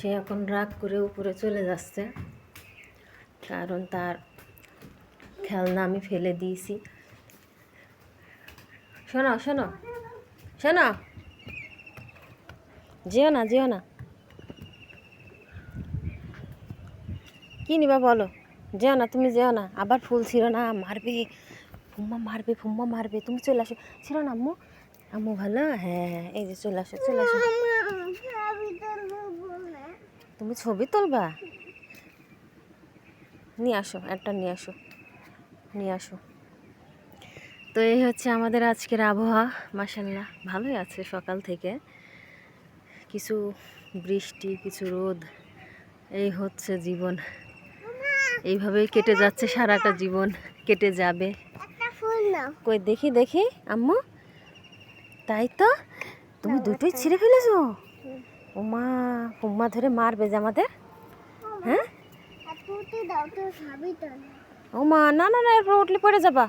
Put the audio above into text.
সে এখন রাগ করে উপরে চলে যাচ্ছে, কারণ তার খেলনা আমি ফেলে দিয়েছি। শোনো শোনো শোনো, যেও না যেও না। কী নিবা বলো? যেও না, তুমি যেও না, আবার ফুল ছিল না, মারবে, ফুম্মা মারবে, ফুম্মা মারবে। তুমি চলে আসো। ছিল না আম্মু? আম্মু ভালো? হ্যাঁ হ্যাঁ, এই যে চলে আসো চলে আসো। তুমি ছবি তুলবা? নিয়ে আসো, একটা নিয়ে আসো, নিয়ে আসো। তো এই হচ্ছে আমাদের আজকের আবহাওয়া। মাশাআল্লাহ ভালোই আছে সকাল থেকে, কিছু বৃষ্টি কিছু রোদ, এই হচ্ছে জীবন। এইভাবেই কেটে যাচ্ছে, সারাটা জীবন কেটে যাবে। কই দেখি দেখি আম্মু, তাই তো তুমি দুটোই ছিঁড়ে ফেলেছো। ওমা, ফুম্মা ধরে মারবে যে আমাদের। হ্যাঁ ওমা, না না না, এরপর উঠলে পড়ে যাবা।